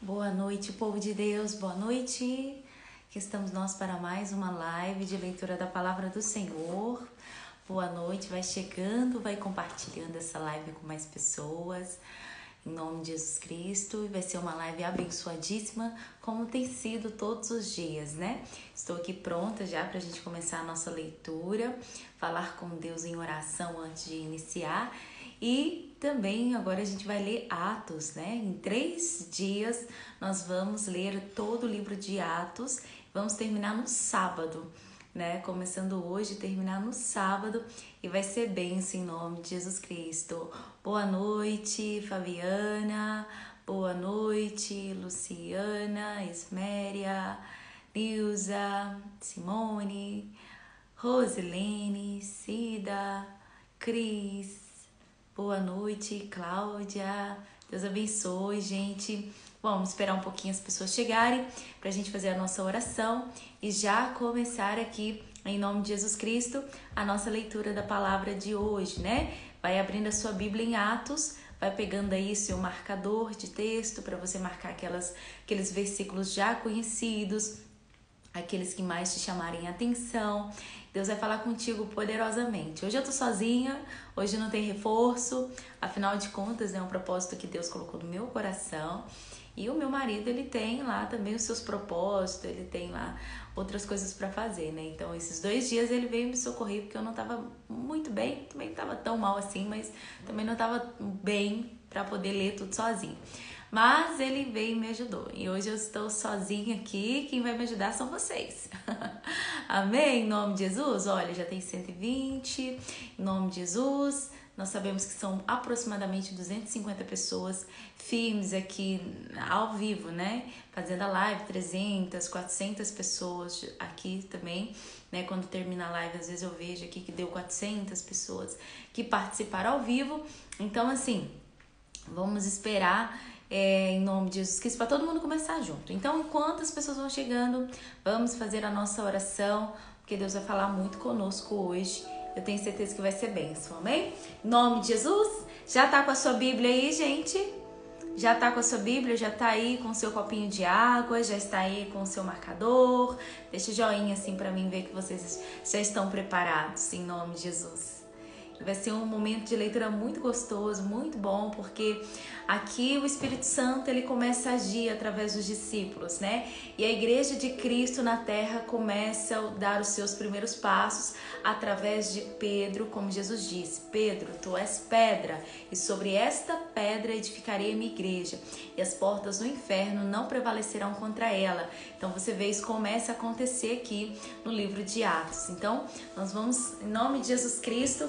Boa noite, povo de Deus, boa noite. Aqui estamos nós para mais uma live de leitura da Palavra do Senhor. Boa noite, vai chegando, vai compartilhando essa live com mais pessoas. Em nome de Jesus Cristo, vai ser uma live abençoadíssima, como tem sido todos os dias, né? Estou aqui pronta já para a gente começar a nossa leitura, falar com Deus em oração antes de iniciar. E também agora a gente vai ler Atos, né? Em 3 dias nós vamos ler todo o livro de Atos. Vamos terminar no sábado, né? Começando hoje, terminar no sábado. E vai ser bênção em nome de Jesus Cristo. Boa noite, Fabiana. Boa noite, Luciana, Esméria, Nilza, Simone, Rosilene, Cida, Cris. Boa noite, Cláudia. Deus abençoe, gente. Vamos esperar um pouquinho as pessoas chegarem para a gente fazer a nossa oração e já começar aqui, em nome de Jesus Cristo, a nossa leitura da palavra de hoje, né? Vai abrindo a sua Bíblia em Atos, vai pegando aí seu marcador de texto para você marcar aqueles versículos já conhecidos, aqueles que mais te chamarem a atenção. Deus vai falar contigo poderosamente. Hoje eu tô sozinha, hoje não tem reforço, afinal de contas é um propósito que Deus colocou no meu coração. E o meu marido, ele tem lá também os seus propósitos, ele tem lá outras coisas para fazer, né? Então, esses 2 dias ele veio me socorrer porque eu não tava muito bem, também não tava tão mal assim, mas também não tava bem para poder ler tudo sozinho. Mas ele veio e me ajudou. E hoje eu estou sozinha aqui. Quem vai me ajudar são vocês. Amém? Em nome de Jesus. Olha, já tem 120. Em nome de Jesus. Nós sabemos que são aproximadamente 250 pessoas firmes aqui ao vivo, né? Fazendo a live, 300, 400 pessoas aqui também, né? Quando termina a live, às vezes eu vejo aqui que deu 400 pessoas que participaram ao vivo. Então, assim, vamos esperar em nome de Jesus Cristo para todo mundo começar junto. Então, enquanto as pessoas vão chegando, vamos fazer a nossa oração, porque Deus vai falar muito conosco hoje. Eu tenho certeza que vai ser bênção, amém? Em nome de Jesus, já tá com a sua Bíblia aí, gente? Já tá com a sua Bíblia, já tá aí com o seu copinho de água, já está aí com o seu marcador. Deixa o joinha assim para mim ver que vocês já estão preparados, em nome de Jesus. Vai ser um momento de leitura muito gostoso, muito bom, porque aqui o Espírito Santo ele começa a agir através dos discípulos, né? E a Igreja de Cristo na Terra começa a dar os seus primeiros passos através de Pedro, como Jesus disse: Pedro, tu és pedra, e sobre esta pedra edificarei a minha igreja, e as portas do inferno não prevalecerão contra ela. Então você vê isso começa a acontecer aqui no livro de Atos. Então nós vamos, em nome de Jesus Cristo,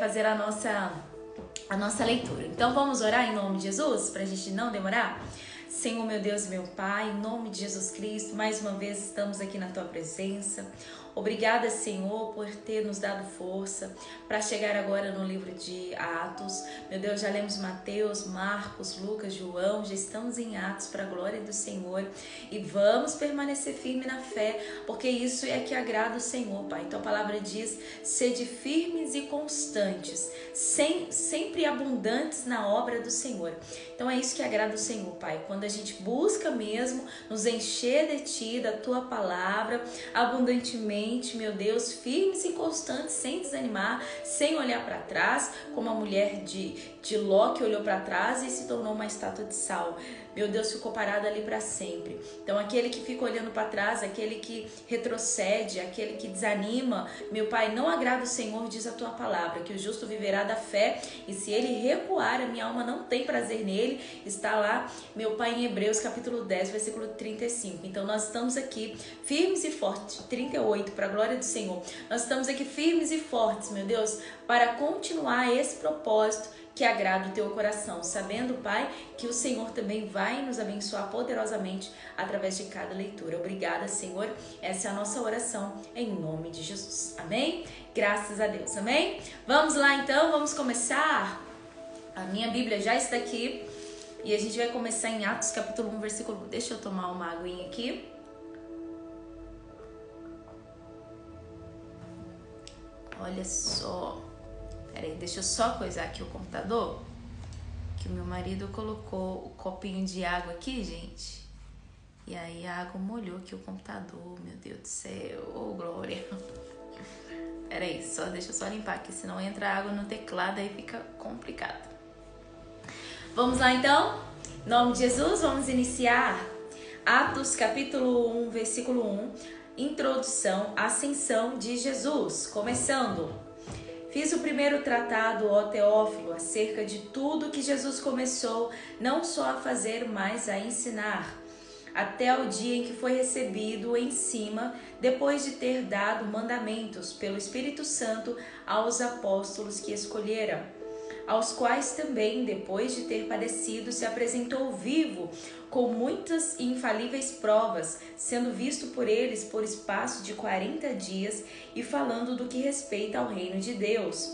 fazer a nossa leitura. Então vamos orar em nome de Jesus, para a gente não demorar? Senhor, meu Deus e meu Pai, em nome de Jesus Cristo, mais uma vez estamos aqui na Tua presença. Obrigada, Senhor, por ter nos dado força para chegar agora no livro de Atos. Meu Deus, já lemos Mateus, Marcos, Lucas, João, já estamos em Atos para a glória do Senhor e vamos permanecer firme na fé, porque isso é que agrada o Senhor, Pai. Tua palavra diz: sede firmes e constantes, sempre abundantes na obra do Senhor. Então é isso que agrada o Senhor, Pai, quando a gente busca mesmo nos encher de Ti, da Tua palavra, abundantemente, meu Deus, firmes e constantes, sem desanimar, sem olhar para trás, como a mulher de Ló que olhou para trás e se tornou uma estátua de sal. Meu Deus, ficou parado ali para sempre. Então aquele que fica olhando para trás, aquele que retrocede, aquele que desanima, meu Pai, não agrada o Senhor, diz a Tua palavra, que o justo viverá da fé, e se ele recuar, a minha alma não tem prazer nele. Está lá, meu Pai, em Hebreus capítulo 10, versículo 35. Então nós estamos aqui firmes e fortes, 38, para a glória do Senhor. Nós estamos aqui firmes e fortes, meu Deus, para continuar esse propósito que agrada o Teu coração, sabendo, Pai, que o Senhor também vai nos abençoar poderosamente através de cada leitura. Obrigada, Senhor. Essa é a nossa oração em nome de Jesus. Amém? Graças a Deus. Amém? Vamos lá então, vamos começar. A minha Bíblia já está aqui e a gente vai começar em Atos capítulo 1, versículo 1. Deixa eu tomar uma aguinha aqui. Olha só. Peraí, deixa eu só coisar aqui o computador. Que o meu marido colocou o copinho de água aqui, gente. E aí a água molhou aqui o computador. Meu Deus do céu. Ô, glória. Peraí, deixa eu só limpar aqui, senão entra água no teclado, aí fica complicado. Vamos lá então? Em nome de Jesus, vamos iniciar Atos capítulo 1, versículo 1. Introdução, ascensão de Jesus. Começando. Fiz o primeiro tratado, ó Teófilo, acerca de tudo que Jesus começou não só a fazer, mas a ensinar, até o dia em que foi recebido em cima, depois de ter dado mandamentos pelo Espírito Santo aos apóstolos que escolhera, aos quais também, depois de ter padecido, se apresentou vivo, com muitas e infalíveis provas, sendo visto por eles por espaço de 40 dias e falando do que respeita ao reino de Deus.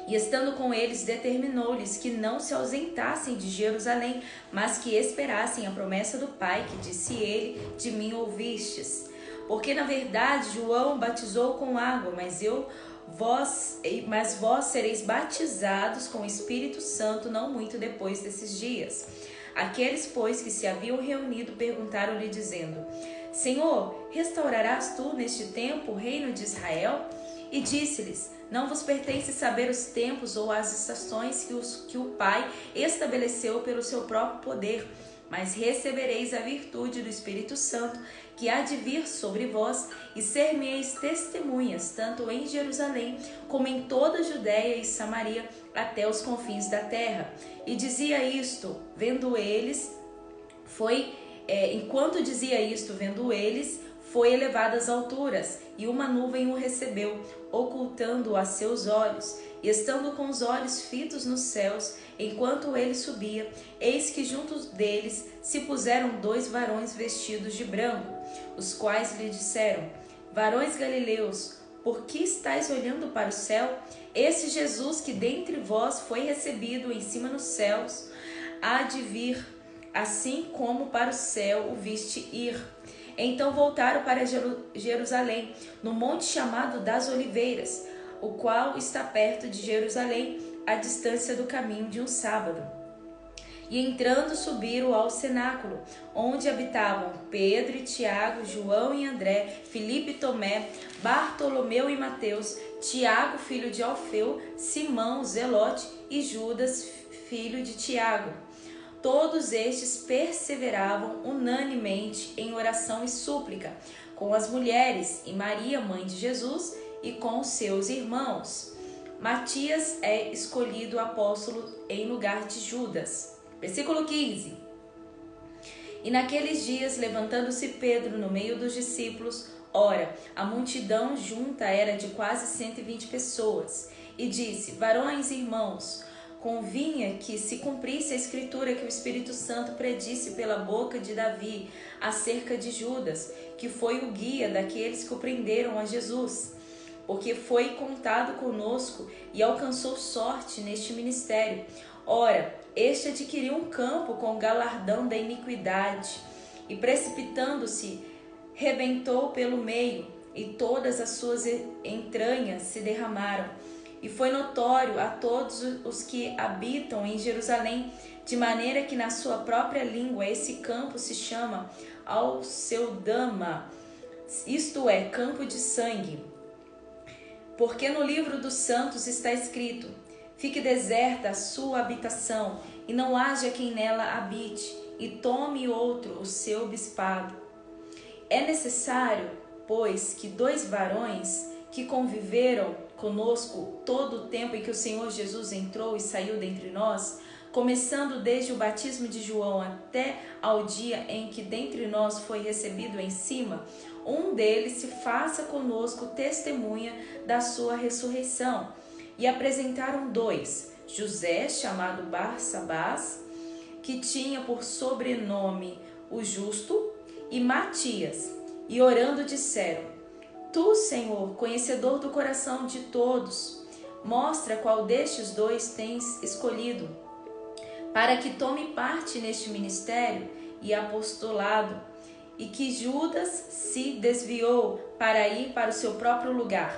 E estando com eles, determinou-lhes que não se ausentassem de Jerusalém, mas que esperassem a promessa do Pai, que disse ele, de mim ouvistes. Porque na verdade João batizou com água, mas vós sereis batizados com o Espírito Santo não muito depois desses dias. Aqueles, pois, que se haviam reunido perguntaram-lhe, dizendo: Senhor, restaurarás tu neste tempo o reino de Israel? E disse-lhes: Não vos pertence saber os tempos ou as estações que o Pai estabeleceu pelo seu próprio poder, mas recebereis a virtude do Espírito Santo, que há de vir sobre vós, e ser-me-eis testemunhas, tanto em Jerusalém, como em toda a Judéia e Samaria, até os confins da terra. E dizia isto, enquanto dizia isto, vendo eles, foi elevado às alturas, e uma nuvem o recebeu, ocultando-o a seus olhos. E estando com os olhos fitos nos céus, enquanto ele subia, eis que junto deles se puseram 2 varões vestidos de branco, os quais lhe disseram: Varões galileus, por que estáis olhando para o céu? Esse Jesus que dentre vós foi recebido em cima nos céus, há de vir, assim como para o céu o viste ir. Então voltaram para Jerusalém, no monte chamado das Oliveiras, o qual está perto de Jerusalém, à distância do caminho de um sábado. E entrando subiram ao cenáculo, onde habitavam Pedro e Tiago, João e André, Filipe e Tomé, Bartolomeu e Mateus, Tiago, filho de Alfeu, Simão, Zelote e Judas, filho de Tiago. Todos estes perseveravam unanimemente em oração e súplica, com as mulheres e Maria, mãe de Jesus, e com seus irmãos. Matias é escolhido apóstolo em lugar de Judas. Versículo 15. E naqueles dias, levantando-se Pedro no meio dos discípulos, ora, a multidão junta era de quase 120 pessoas, e disse: Varões e irmãos, convinha que se cumprisse a escritura que o Espírito Santo predisse pela boca de Davi acerca de Judas, que foi o guia daqueles que o prenderam a Jesus, porque foi contado conosco e alcançou sorte neste ministério. Ora, este adquiriu um campo com o galardão da iniquidade, e precipitando-se, rebentou pelo meio, e todas as suas entranhas se derramaram. E foi notório a todos os que habitam em Jerusalém, de maneira que na sua própria língua esse campo se chama Alceudama, isto é, campo de sangue. Porque no livro dos santos está escrito: Fique deserta a sua habitação, e não haja quem nela habite, e tome outro o seu bispado. É necessário, pois, que 2 varões que conviveram conosco todo o tempo em que o Senhor Jesus entrou e saiu dentre nós, começando desde o batismo de João até ao dia em que dentre nós foi recebido em cima, um deles se faça conosco testemunha da sua ressurreição. E apresentaram 2, José, chamado Barsabás, que tinha por sobrenome o Justo, e Matias, e orando disseram: Tu, Senhor, conhecedor do coração de todos, mostra qual destes 2 tens escolhido, para que tome parte neste ministério e apostolado, e que Judas se desviou para ir para o seu próprio lugar,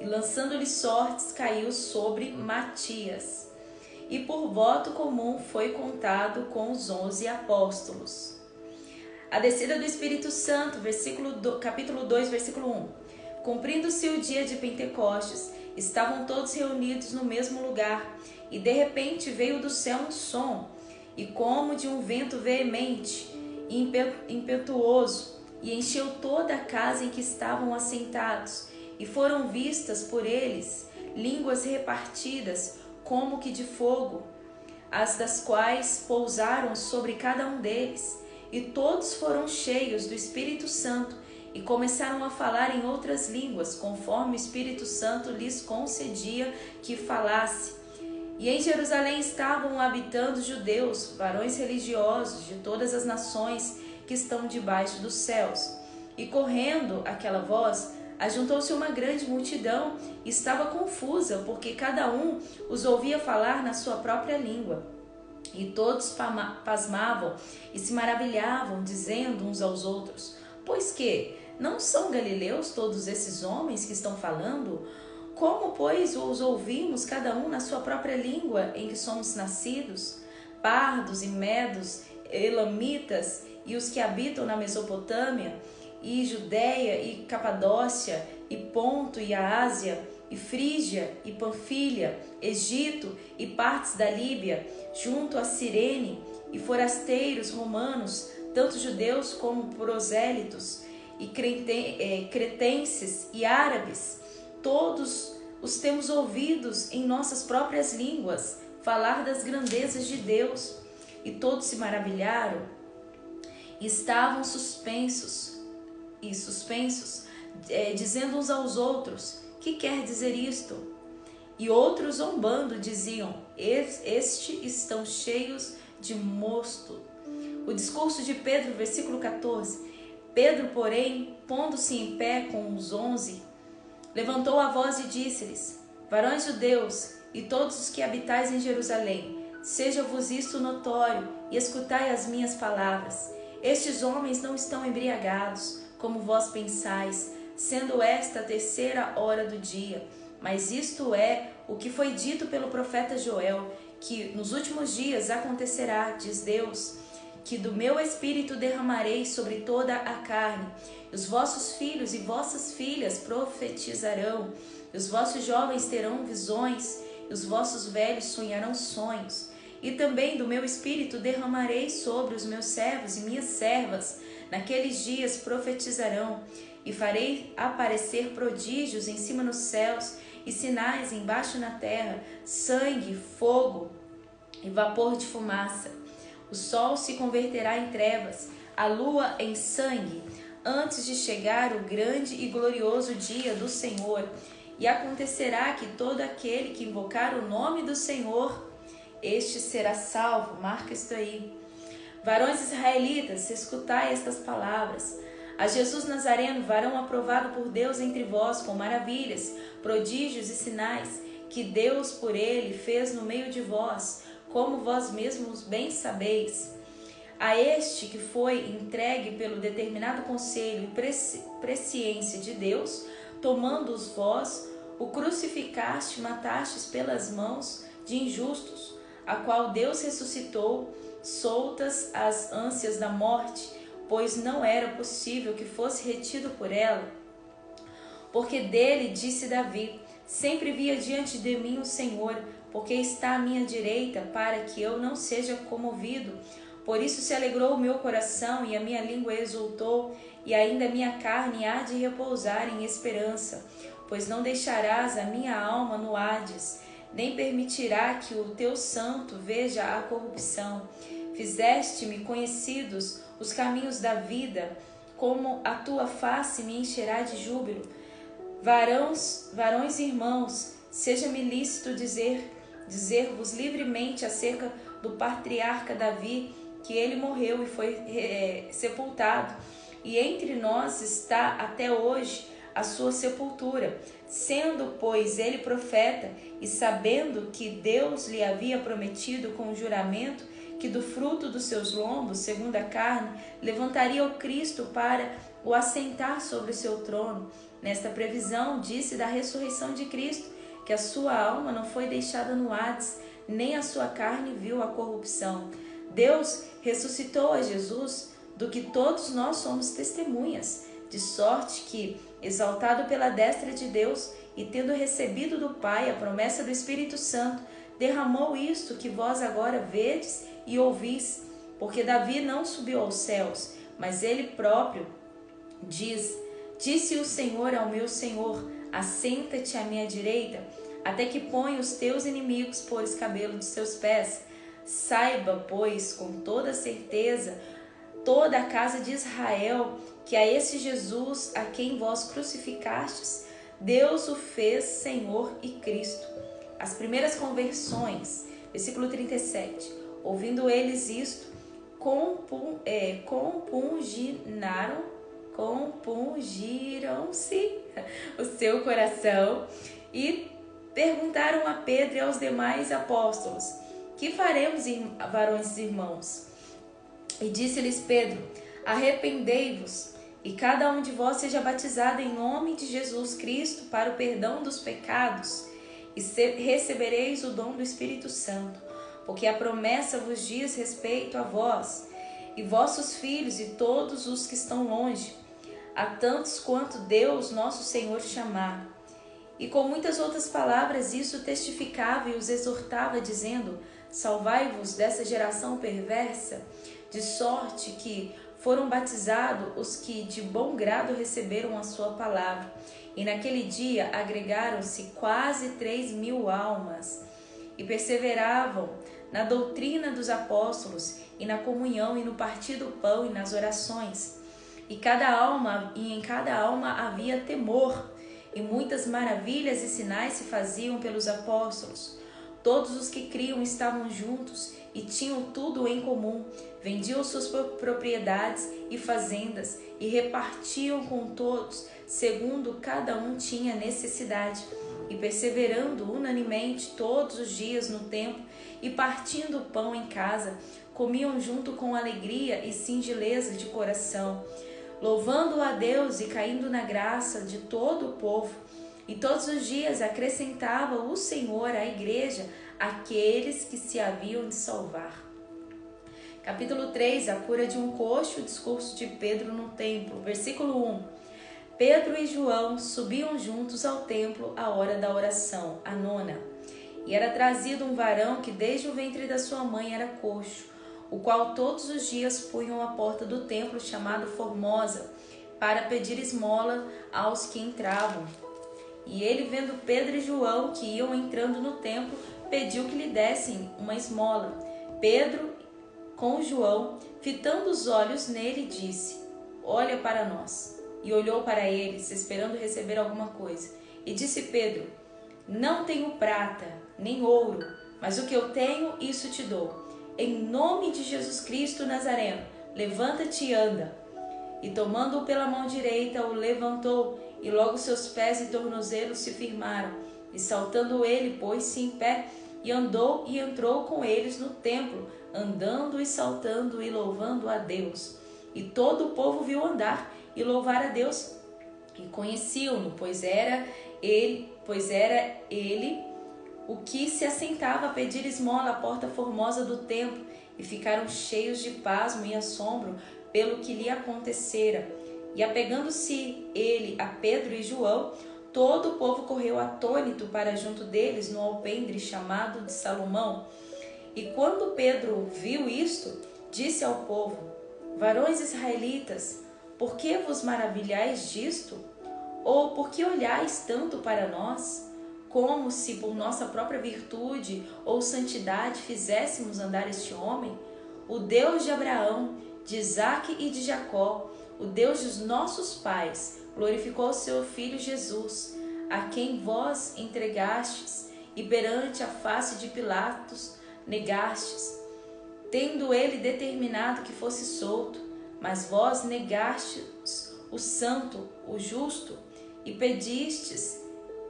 e lançando-lhe sortes caiu sobre Matias. e por voto comum foi contado com os 11 apóstolos. A descida do Espírito Santo, capítulo 2, versículo 1. Cumprindo-se o dia de Pentecostes, estavam todos reunidos no mesmo lugar, e de repente veio do céu um som, e como de um vento veemente e impetuoso, e encheu toda a casa em que estavam assentados, e foram vistas por eles línguas repartidas como que de fogo, as das quais pousaram sobre cada um deles, e todos foram cheios do Espírito Santo e começaram a falar em outras línguas, conforme o Espírito Santo lhes concedia que falasse. E em Jerusalém estavam habitando judeus, varões religiosos de todas as nações que estão debaixo dos céus. E correndo aquela voz, ajuntou-se uma grande multidão e estava confusa, porque cada um os ouvia falar na sua própria língua. E todos pasmavam e se maravilhavam, dizendo uns aos outros: pois que não são galileus todos esses homens que estão falando? Como, pois, os ouvimos cada um na sua própria língua em que somos nascidos? Pardos e medos, elamitas e os que habitam na Mesopotâmia, e Judéia e Capadócia, e Ponto e a Ásia, e Frígia e Panfilha, Egito e partes da Líbia, junto a Cirene, e forasteiros romanos, tanto judeus como prosélitos, e cretenses e árabes, todos os temos ouvidos em nossas próprias línguas falar das grandezas de Deus. E todos se maravilharam e estavam suspensos, dizendo uns aos outros: que quer dizer isto? E outros, zombando, diziam: estes estão cheios de mosto. O discurso de Pedro, versículo 14. Pedro, porém, pondo-se em pé com os 11, levantou a voz e disse-lhes: varões judeus e todos os que habitais em Jerusalém, seja-vos isto notório e escutai as minhas palavras. Estes homens não estão embriagados, como vós pensais, sendo esta a 3ª hora do dia. Mas isto é o que foi dito pelo profeta Joel, que nos últimos dias acontecerá, diz Deus, que do meu espírito derramarei sobre toda a carne. Os vossos filhos e vossas filhas profetizarão, e os vossos jovens terão visões, e os vossos velhos sonharão sonhos. E também do meu espírito derramarei sobre os meus servos e minhas servas. Naqueles dias profetizarão, e farei aparecer prodígios em cima nos céus, e sinais embaixo na terra, sangue, fogo e vapor de fumaça. O sol se converterá em trevas, a lua em sangue, antes de chegar o grande e glorioso dia do Senhor. E acontecerá que todo aquele que invocar o nome do Senhor, este será salvo. Marca isto aí. Varões israelitas, escutai estas palavras. A Jesus Nazareno, varão aprovado por Deus entre vós, com maravilhas, prodígios e sinais, que Deus por ele fez no meio de vós, como vós mesmos bem sabeis. A este que foi entregue pelo determinado conselho e presciência de Deus, tomando-os vós, o crucificaste, matastes pelas mãos de injustos, a qual Deus ressuscitou, soltas as ânsias da morte, pois não era possível que fosse retido por ela. Porque dele disse Davi: sempre via diante de mim o Senhor, porque está à minha direita, para que eu não seja comovido. Por isso se alegrou o meu coração, e a minha língua exultou, e ainda a minha carne há de repousar em esperança. Pois não deixarás a minha alma no Hades, nem permitirá que o teu santo veja a corrupção. Fizeste-me conhecidos os caminhos da vida, como a tua face me encherá de júbilo. Varões irmãos, seja-me lícito dizer-vos livremente acerca do patriarca Davi, que ele morreu e foi sepultado, e entre nós está até hoje a sua sepultura. Sendo, pois, ele profeta, e sabendo que Deus lhe havia prometido com juramento que do fruto dos seus lombos, segundo a carne, levantaria o Cristo para o assentar sobre o seu trono. Nesta previsão, disse da ressurreição de Cristo, que a sua alma não foi deixada no Hades, nem a sua carne viu a corrupção. Deus ressuscitou a Jesus, do que todos nós somos testemunhas, de sorte que, exaltado pela destra de Deus e tendo recebido do Pai a promessa do Espírito Santo, derramou isto que vós agora vedes e ouvis. Porque Davi não subiu aos céus, mas ele próprio disse o Senhor ao meu Senhor: assenta-te à minha direita, até que ponha os teus inimigos por escabelo de seus pés. Saiba, pois, com toda certeza, toda a casa de Israel, que a esse Jesus, a quem vós crucificastes, Deus o fez Senhor e Cristo. As primeiras conversões, versículo 37. Ouvindo eles isto, compungiram-se o seu coração e perguntaram a Pedro e aos demais apóstolos: que faremos, varões e irmãos? E disse-lhes Pedro: arrependei-vos, e cada um de vós seja batizado em nome de Jesus Cristo para o perdão dos pecados, e recebereis o dom do Espírito Santo, porque a promessa vos diz respeito a vós, e vossos filhos e todos os que estão longe, a tantos quanto Deus nosso Senhor chamar. E com muitas outras palavras isso testificava e os exortava, dizendo: salvai-vos dessa geração perversa. De sorte que foram batizados os que de bom grado receberam a sua palavra. E naquele dia agregaram-se quase 3.000 almas, e perseveravam na doutrina dos apóstolos, e na comunhão, e no partir do pão, e nas orações. E em cada alma havia temor, e muitas maravilhas e sinais se faziam pelos apóstolos. Todos os que criam estavam juntos e tinham tudo em comum, vendiam suas propriedades e fazendas e repartiam com todos, segundo cada um tinha necessidade. E perseverando unanimemente todos os dias no templo e partindo o pão em casa, comiam junto com alegria e singeleza de coração, louvando a Deus e caindo na graça de todo o povo. E todos os dias acrescentava o Senhor à igreja aqueles que se haviam de salvar. Capítulo 3, a cura de um coxo, o discurso de Pedro no templo. Versículo 1. Pedro e João subiam juntos ao templo à hora da oração, a nona. E era trazido um varão que desde o ventre da sua mãe era coxo, o qual todos os dias punham à porta do templo chamado Formosa, para pedir esmola aos que entravam. E ele, vendo Pedro e João que iam entrando no templo, pediu que lhe dessem uma esmola. Pedro, com João, fitando os olhos nele, disse: olha para nós. E olhou para eles, esperando receber alguma coisa. E disse Pedro: não tenho prata, nem ouro, mas o que eu tenho, isso te dou. Em nome de Jesus Cristo Nazareno, levanta-te e anda. E tomando-o pela mão direita, o levantou, e logo seus pés e tornozelos se firmaram. E saltando ele, pôs-se em pé, e andou e entrou com eles no templo, andando e saltando e louvando a Deus. E todo o povo viu andar e louvar a Deus, e conheciam-no, pois era ele o que se assentava a pedir esmola à porta formosa do templo, e ficaram cheios de pasmo e assombro pelo que lhe acontecera. E apegando-se ele a Pedro e João, todo o povo correu atônito para junto deles no alpendre chamado de Salomão. E quando Pedro viu isto, disse ao povo: varões israelitas, por que vos maravilhais disto? Ou por que olhais tanto para nós, como se por nossa própria virtude ou santidade fizéssemos andar este homem? O Deus de Abraão, de Isaque e de Jacó, o Deus dos nossos pais, glorificou seu Filho Jesus, a quem vós entregastes e perante a face de Pilatos negastes, tendo ele determinado que fosse solto. Mas vós negastes o santo, o justo, e pedistes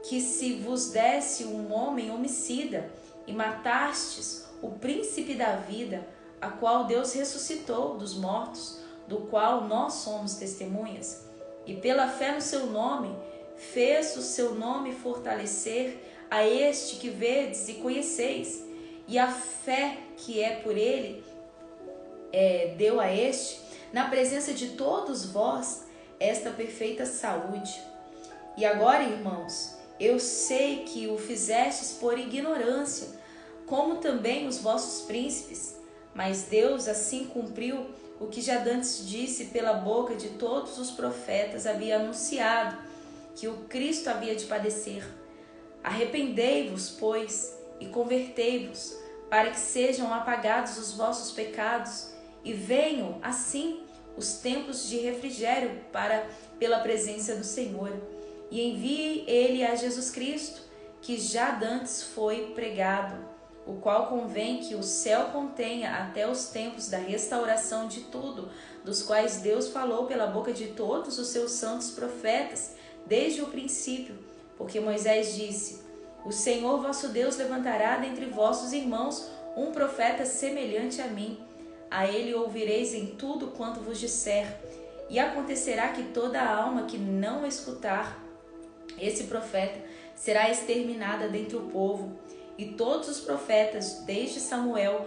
que se vos desse um homem homicida, e matastes o príncipe da vida, a qual Deus ressuscitou dos mortos, do qual nós somos testemunhas. E pela fé no seu nome, fez o seu nome fortalecer a este que vedes e conheceis. e a fé que é por ele deu a este, na presença de todos vós, esta perfeita saúde. E agora, irmãos, eu sei que o fizestes por ignorância, como também os vossos príncipes, mas Deus assim cumpriu o que já dantes disse pela boca de todos os profetas, havia anunciado que o Cristo havia de padecer. Arrependei-vos, pois, e convertei-vos, para que sejam apagados os vossos pecados e venham, assim, os tempos de refrigério pela presença do Senhor. E envie ele a Jesus Cristo, que já dantes foi pregado, o qual convém que o céu contenha até os tempos da restauração de tudo, dos quais Deus falou pela boca de todos os seus santos profetas, desde o princípio, porque Moisés disse: o Senhor vosso Deus levantará dentre vossos irmãos um profeta semelhante a mim. A ele ouvireis em tudo quanto vos disser. E acontecerá que toda a alma que não escutar esse profeta será exterminada dentre o povo. E todos os profetas, desde Samuel,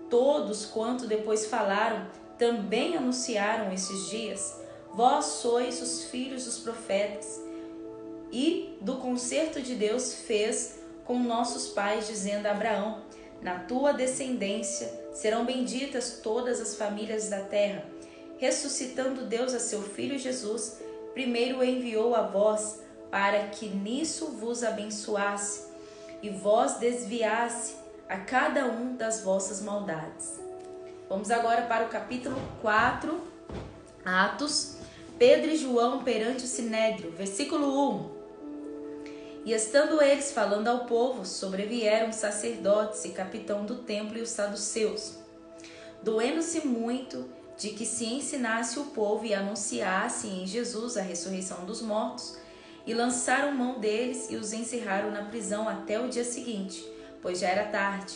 todos quanto depois falaram, também anunciaram esses dias. Vós sois os filhos dos profetas. E do concerto de Deus fez com nossos pais, dizendo a Abraão: na tua descendência serão benditas todas as famílias da terra. Ressuscitando Deus a seu Filho Jesus, primeiro o enviou a vós, para que nisso vos abençoasse, e vós desviasse a cada um das vossas maldades. Vamos agora para o capítulo 4, Atos, Pedro e João perante o Sinédrio, versículo 1. E estando eles falando ao povo, sobrevieram os sacerdotes e capitão do templo e os saduceus, doendo-se muito de que se ensinasse o povo e anunciasse em Jesus a ressurreição dos mortos, e lançaram mão deles e os encerraram na prisão até o dia seguinte, pois já era tarde.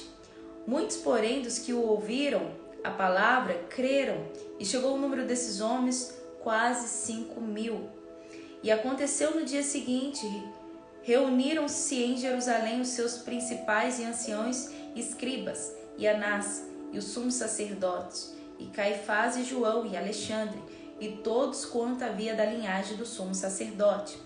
Muitos, porém, dos que o ouviram a palavra, creram, e chegou o número desses homens quase 5.000. E aconteceu no dia seguinte, reuniram-se em Jerusalém os seus principais e anciãos escribas, e Anás, e os sumos sacerdotes, e Caifás e João e Alexandre, e todos quanto havia da linhagem do sumo sacerdote.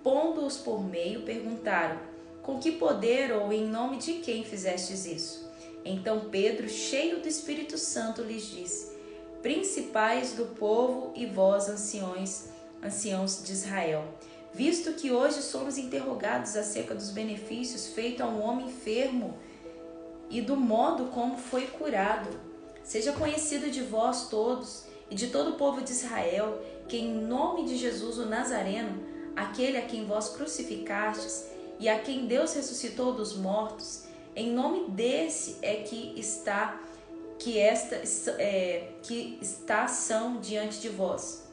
Pondo-os por meio, perguntaram: com que poder ou em nome de quem fizestes isso? Então Pedro, cheio do Espírito Santo, lhes disse: principais do povo e vós, anciãos de Israel, visto que hoje somos interrogados acerca dos benefícios feitos a um homem enfermo e do modo como foi curado, seja conhecido de vós todos e de todo o povo de Israel, que em nome de Jesus o Nazareno, aquele a quem vós crucificastes e a quem Deus ressuscitou dos mortos, em nome desse que está ação diante de vós.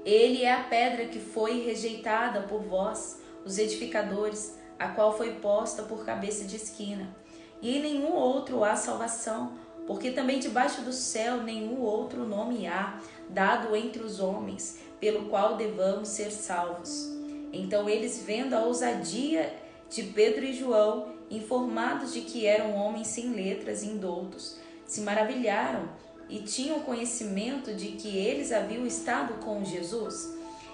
Ele é a pedra que foi rejeitada por vós, os edificadores, a qual foi posta por cabeça de esquina. E em nenhum outro há salvação, porque também debaixo do céu nenhum outro nome há, dado entre os homens, pelo qual devamos ser salvos. Então eles, vendo a ousadia de Pedro e João, informados de que eram homens sem letras e indoutos, se maravilharam e tinham conhecimento de que eles haviam estado com Jesus.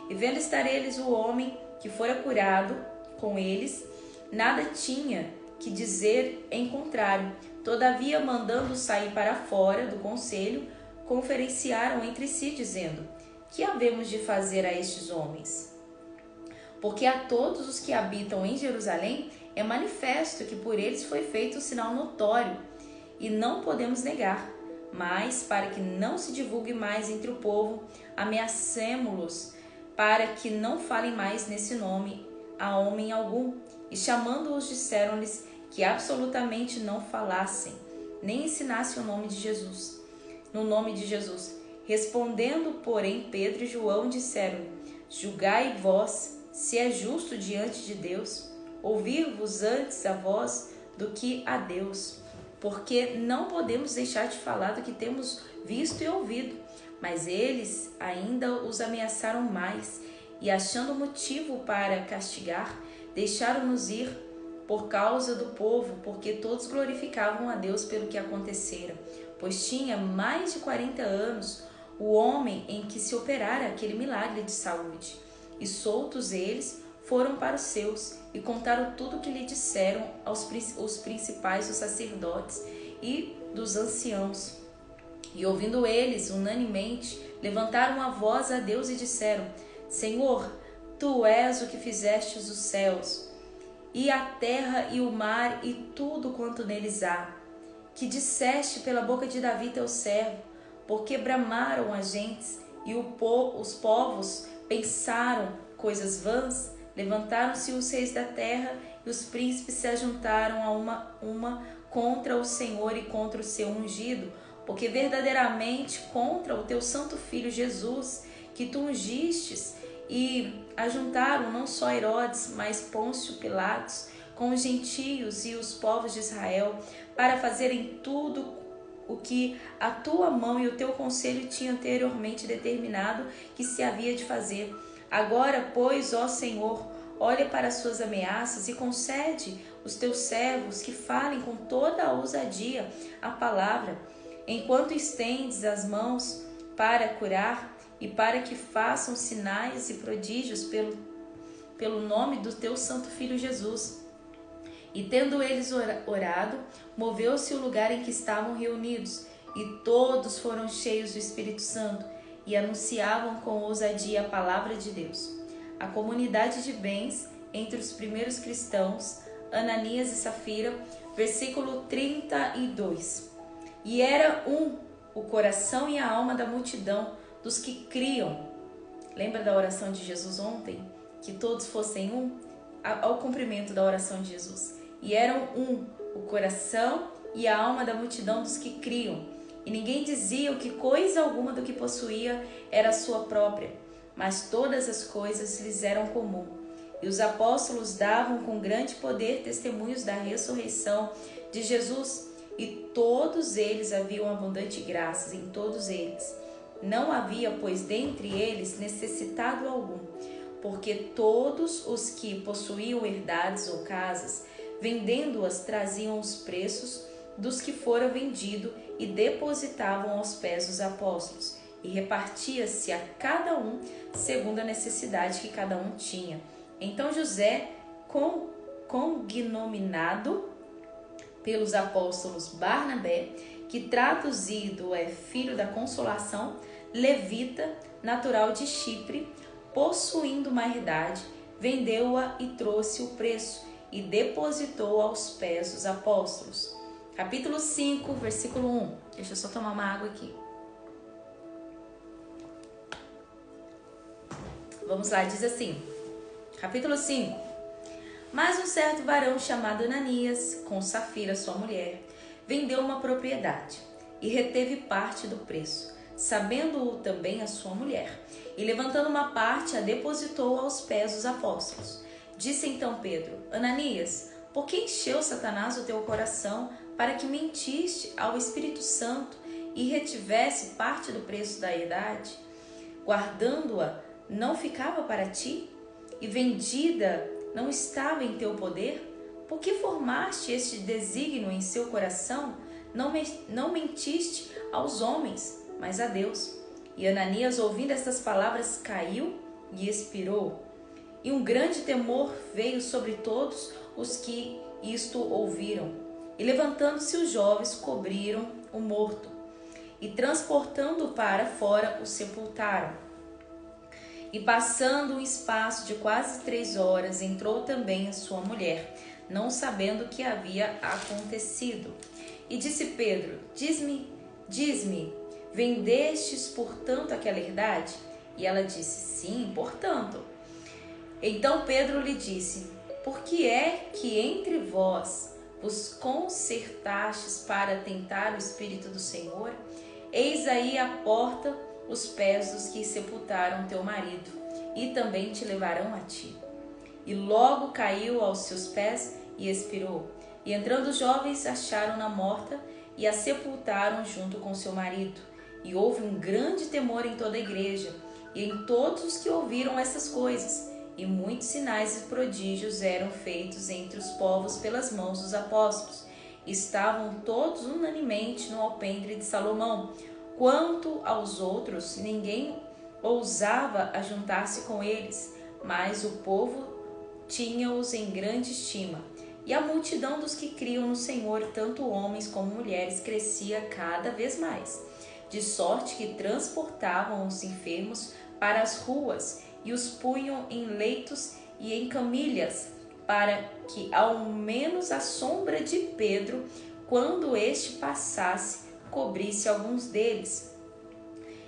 E vendo estar eles o homem que fora curado com eles, nada tinha que dizer em contrário. Todavia, mandando sair para fora do conselho, conferenciaram entre si, dizendo: que havemos de fazer a estes homens? Porque a todos os que habitam em Jerusalém é manifesto que por eles foi feito um sinal notório, e não podemos negar. Mas, para que não se divulgue mais entre o povo, ameacemo-los, para que não falem mais nesse nome a homem algum. E chamando-os, disseram-lhes que absolutamente não falassem, nem ensinassem o nome de Jesus. No nome de Jesus. Respondendo, porém, Pedro e João disseram-lhe: julgai vós se é justo diante de Deus, ouvir-vos antes a vós do que a Deus. Porque não podemos deixar de falar do que temos visto e ouvido. Mas eles ainda os ameaçaram mais, e achando motivo para castigar, deixaram-nos ir por causa do povo, porque todos glorificavam a Deus pelo que acontecera, pois tinha mais de 40 anos o homem em que se operara aquele milagre de saúde. E soltos eles, foram para os seus, e contaram tudo o que lhe disseram os principais dos sacerdotes e dos anciãos. E ouvindo eles, unanimemente, levantaram a voz a Deus e disseram: Senhor, Tu és o que fizestes os céus, e a terra e o mar e tudo quanto neles há, que disseste pela boca de Davi teu servo, porque bramaram as gentes e os povos pensaram coisas vãs, levantaram-se os reis da terra e os príncipes se ajuntaram a uma contra o Senhor e contra o seu ungido, porque verdadeiramente contra o teu santo filho Jesus, que tu ungistes, e ajuntaram não só Herodes, mas Pôncio Pilatos, com os gentios e os povos de Israel, para fazerem tudo o que a tua mão e o teu conselho tinham anteriormente determinado que se havia de fazer. Agora, pois, ó Senhor, olha para as suas ameaças e concede os teus servos que falem com toda a ousadia a palavra, enquanto estendes as mãos para curar e para que façam sinais e prodígios pelo nome do teu santo filho Jesus. E tendo eles orado, moveu-se o lugar em que estavam reunidos, e todos foram cheios do Espírito Santo e anunciavam com ousadia a palavra de Deus. A comunidade de bens entre os primeiros cristãos, Ananias e Safira, versículo 32. E era o coração e a alma da multidão dos que criam. Lembra da oração de Jesus ontem? Que todos fossem um? Ao cumprimento da oração de Jesus. E eram o coração e a alma da multidão dos que criam. E ninguém dizia que coisa alguma do que possuía era sua própria, mas todas as coisas lhes eram comum. E os apóstolos davam com grande poder testemunhos da ressurreição de Jesus, e todos eles haviam abundante graças em todos eles. Não havia, pois, dentre eles necessitado algum, porque todos os que possuíam herdades ou casas, vendendo-as, traziam os preços dos que fora vendido e depositavam aos pés dos apóstolos, e repartia-se a cada um segundo a necessidade que cada um tinha. Então José, cognominado pelos apóstolos Barnabé, que traduzido é filho da consolação, levita, natural de Chipre, possuindo uma herdade, vendeu-a e trouxe o preço e depositou aos pés dos apóstolos. Capítulo 5, versículo 1. Deixa eu só tomar uma água aqui. Vamos lá, diz assim. Capítulo 5. Mas um certo varão chamado Ananias, com Safira, sua mulher, vendeu uma propriedade e reteve parte do preço, sabendo-o também a sua mulher, e levantando uma parte a depositou aos pés dos apóstolos. Disse então Pedro: Ananias, por que encheu Satanás o teu coração para que mentiste ao Espírito Santo e retivesse parte do preço da herdade? Guardando-a, não ficava para ti? E vendida, não estava em teu poder? Por que formaste este desígnio em seu coração? Não mentiste aos homens, mas a Deus. E Ananias, ouvindo estas palavras, caiu e expirou. E um grande temor veio sobre todos os que isto ouviram. E levantando-se os jovens, cobriram o morto, e transportando-o para fora, o sepultaram. E passando um espaço de quase 3 horas, entrou também a sua mulher, não sabendo o que havia acontecido. E disse Pedro: Diz-me, vendestes, portanto, aquela herdade? E ela disse: Sim, portanto. Então Pedro lhe disse: Por que é que entre vós vos concertastes para tentar o Espírito do Senhor? Eis aí à porta os pés dos que sepultaram teu marido, e também te levarão a ti. E logo caiu aos seus pés e expirou. E entrando os jovens, acharam-na morta e a sepultaram junto com seu marido. E houve um grande temor em toda a igreja e em todos os que ouviram essas coisas. e muitos sinais e prodígios eram feitos entre os povos pelas mãos dos apóstolos. Estavam todos unanimemente no alpendre de Salomão. Quanto aos outros, ninguém ousava ajuntar-se com eles, mas o povo tinha-os em grande estima. E a multidão dos que criam no Senhor, tanto homens como mulheres, crescia cada vez mais, de sorte que transportavam os enfermos para as ruas e os punham em leitos e em camilhas, para que ao menos a sombra de Pedro, quando este passasse, cobrisse alguns deles.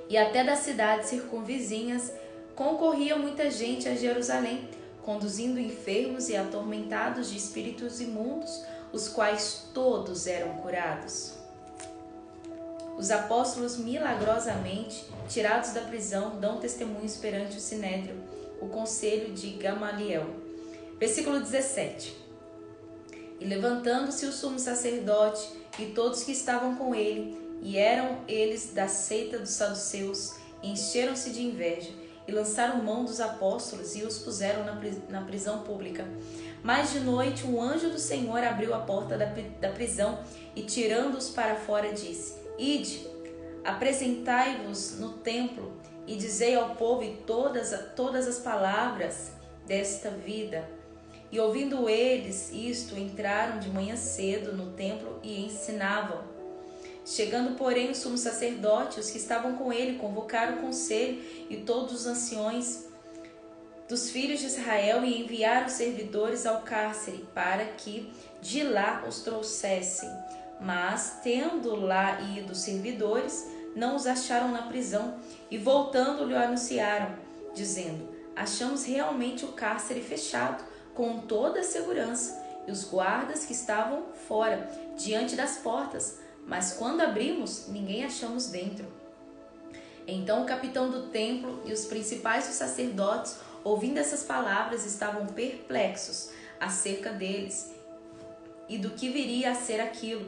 E até das cidades circunvizinhas concorria muita gente a Jerusalém, conduzindo enfermos e atormentados de espíritos imundos, os quais todos eram curados. Os apóstolos, milagrosamente tirados da prisão, dão testemunhos perante o Sinédrio, o conselho de Gamaliel. Versículo 17. E levantando-se o sumo sacerdote e todos que estavam com ele, e eram eles da seita dos saduceus, encheram-se de inveja, e lançaram mão dos apóstolos e os puseram na prisão pública. Mas de noite um anjo do Senhor abriu a porta da prisão e, tirando-os para fora, disse: Ide, apresentai-vos no templo e dizei ao povo todas as palavras desta vida. E ouvindo eles isto, entraram de manhã cedo no templo e ensinavam. Chegando, porém, o sumo sacerdote e os que estavam com ele convocaram o conselho e todos os anciões dos filhos de Israel e enviaram os servidores ao cárcere para que de lá os trouxessem. Mas, tendo lá ido os servidores, não os acharam na prisão e, voltando, lhe anunciaram, dizendo: Achamos realmente o cárcere fechado, com toda a segurança, e os guardas que estavam fora, diante das portas, mas quando abrimos, ninguém achamos dentro. Então o capitão do templo e os principais dos sacerdotes, ouvindo essas palavras, estavam perplexos acerca deles e do que viria a ser aquilo.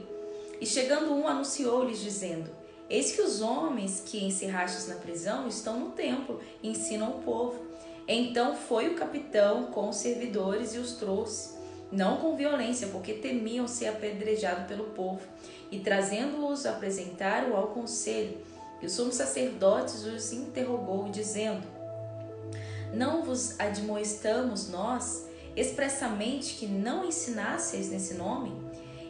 E chegando um, anunciou-lhes, dizendo: Eis que os homens que encerrastes na prisão estão no templo e ensinam o povo. Então foi o capitão com os servidores e os trouxe, não com violência, porque temiam ser apedrejados pelo povo. E trazendo-os, apresentaram ao conselho. E o sumo sacerdote os interrogou, dizendo: Não vos admoestamos nós expressamente que não ensinasseis nesse nome?